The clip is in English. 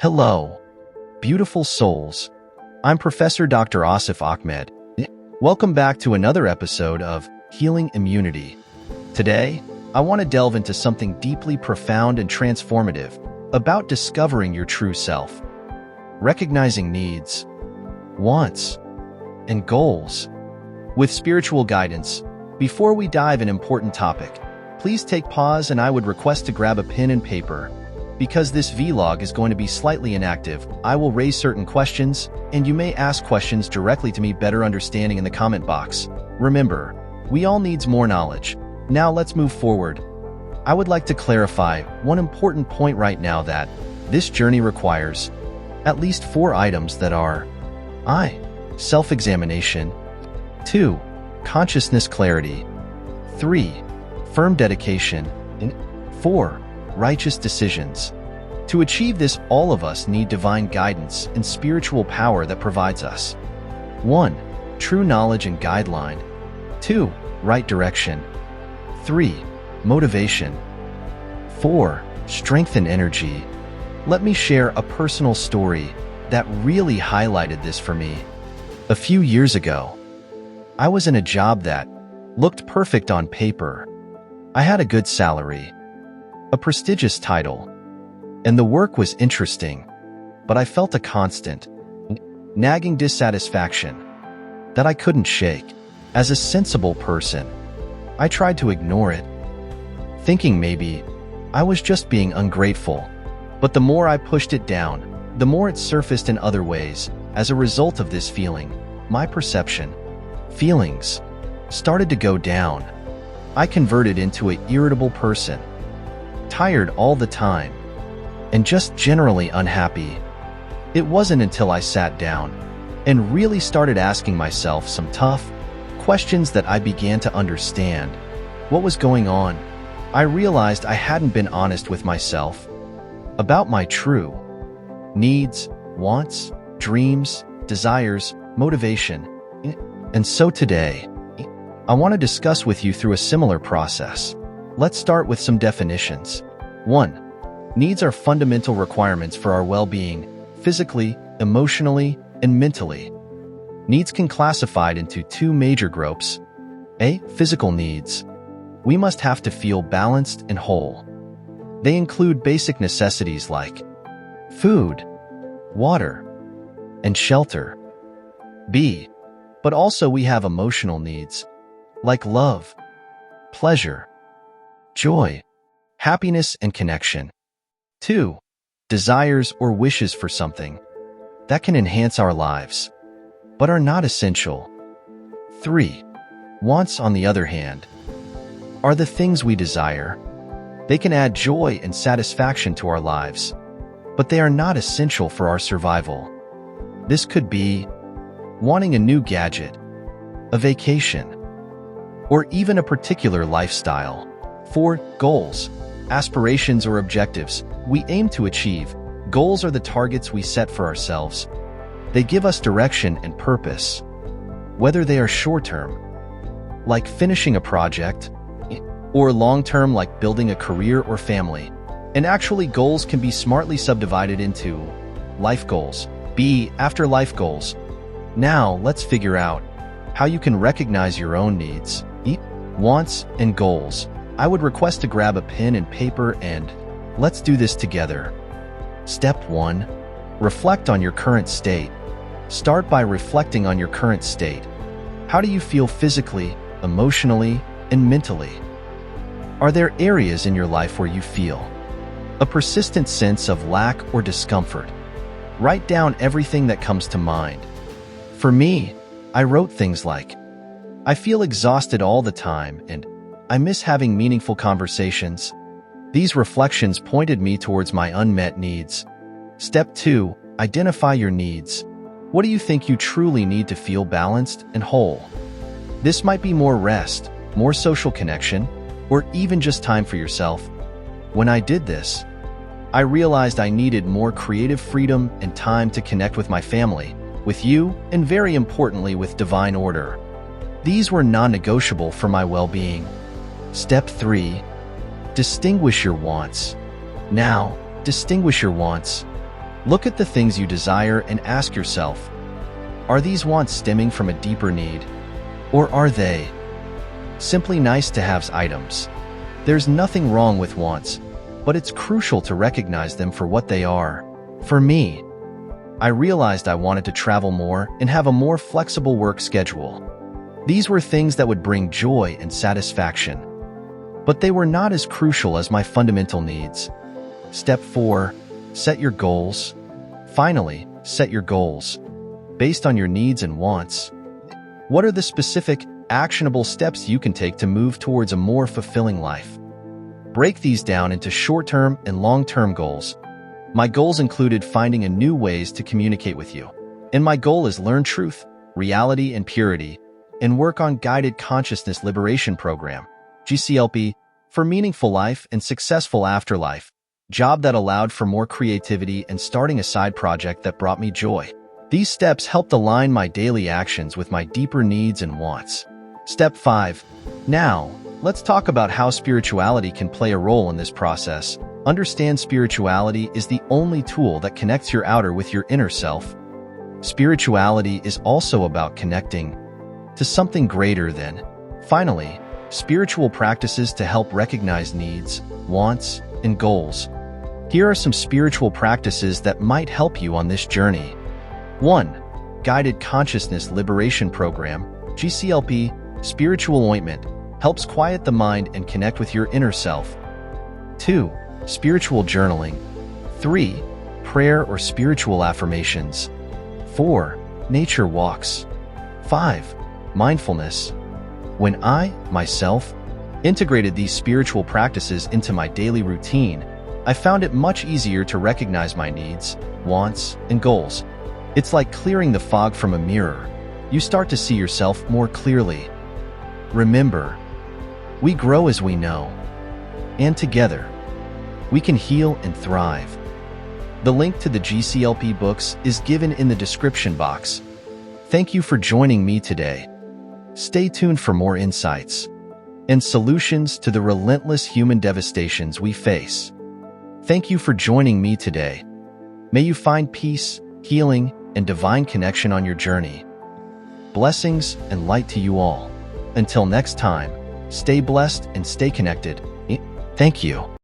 Hello, beautiful souls. I'm Professor Dr. Asif Ahmed. Welcome back to another episode of Healing Immunity. Today, I want to delve into something deeply profound and transformative about discovering your true self, recognizing needs, wants, and goals. With spiritual guidance, before we dive an important topic, please take pause and I would request to grab a pen and paper. Because this vlog is going to be slightly inactive, I will raise certain questions, and you may ask questions directly to me better understanding in the comment box. Remember, we all needs more knowledge. Now let's move forward. I would like to clarify one important point right now that this journey requires at least 4 items that are I. Self-examination. 2. Consciousness clarity. 3. Firm dedication. And 4. Righteous decisions. To achieve this, all of us need divine guidance and spiritual power that provides us 1. True knowledge and guideline. 2. Right direction. 3. Motivation. 4. Strength and energy. Let me share a personal story that really highlighted this for me. A few years ago, I was in a job that looked perfect on paper. I had a good salary, a prestigious title, and the work was interesting, but I felt a constant, nagging dissatisfaction that I couldn't shake. As a sensible person, I tried to ignore it, thinking maybe I was just being ungrateful. But the more I pushed it down, the more it surfaced in other ways. As a result of this feeling, my feelings started to go down. I converted into an irritable person, tired all the time, and just generally unhappy. It wasn't until I sat down and really started asking myself some tough questions that I began to understand what was going on. I realized I hadn't been honest with myself about my true needs, wants, dreams, desires, motivation. And so today, I want to discuss with you through a similar process. Let's start with some definitions. 1. Needs are fundamental requirements for our well-being, physically, emotionally, and mentally. Needs can be classified into 2 major groups. A. Physical needs. We must have to feel balanced and whole. They include basic necessities like food, water, and shelter. B. But also we have emotional needs like love, pleasure, joy, happiness, and connection. 2. Desires or wishes for something that can enhance our lives, but are not essential. 3. Wants, on the other hand, are the things we desire. They can add joy and satisfaction to our lives, but they are not essential for our survival. This could be wanting a new gadget, a vacation, or even a particular lifestyle. 4. Goals, aspirations, or objectives we aim to achieve. Goals are the targets we set for ourselves. They give us direction and purpose, whether they are short-term, like finishing a project, or long-term, like building a career or family. And actually, goals can be smartly subdivided into life goals. B. Afterlife goals. Now, let's figure out how you can recognize your own needs, wants, and goals. I would request to grab a pen and paper and let's do this together. Step 1. Reflect on your current state. Start by reflecting on your current state. How do you feel physically, emotionally, and mentally? Are there areas in your life where you feel a persistent sense of lack or discomfort? Write down everything that comes to mind. For me, I wrote things like, I feel exhausted all the time and I miss having meaningful conversations. These reflections pointed me towards my unmet needs. Step 2. Identify your needs. What do you think you truly need to feel balanced and whole? This might be more rest, more social connection, or even just time for yourself. When I did this, I realized I needed more creative freedom and time to connect with my family, with you, and very importantly, with divine order. These were non-negotiable for my well-being. Step 3. Distinguish your wants. Now, distinguish your wants. Look at the things you desire and ask yourself, are these wants stemming from a deeper need? Or are they simply nice-to-have items? There's nothing wrong with wants, but it's crucial to recognize them for what they are. For me, I realized I wanted to travel more and have a more flexible work schedule. These were things that would bring joy and satisfaction, but they were not as crucial as my fundamental needs. Step 4. Set your goals. Finally, set your goals. Based on your needs and wants, what are the specific, actionable steps you can take to move towards a more fulfilling life? Break these down into short-term and long-term goals. My goals included finding a new ways to communicate with you. And my goal is learn truth, reality, and purity, and work on Guided Consciousness Liberation Program, GCLP, for meaningful life and successful afterlife, job that allowed for more creativity and starting a side project that brought me joy. These steps helped align my daily actions with my deeper needs and wants. Step 5. Now, let's talk about how spirituality can play a role in this process. Understand spirituality is the only tool that connects your outer with your inner self. Spirituality is also about connecting to something greater than. Finally, spiritual practices to help recognize needs, wants, and goals. Here are some spiritual practices that might help you on this journey. 1. Guided Consciousness Liberation Program, GCLP, Spiritual Ointment, helps quiet the mind and connect with your inner self. 2. Spiritual Journaling. 3. Prayer or spiritual affirmations. 4. Nature walks. 5. Mindfulness. When I, myself, integrated these spiritual practices into my daily routine, I found it much easier to recognize my needs, wants, and goals. It's like clearing the fog from a mirror. You start to see yourself more clearly. Remember, we grow as we know, and together, we can heal and thrive. The link to the GCLP books is given in the description box. Thank you for joining me today. Stay tuned for more insights and solutions to the relentless human devastations we face. Thank you for joining me today. May you find peace, healing, and divine connection on your journey. Blessings and light to you all. Until next time, stay blessed and stay connected. Thank you.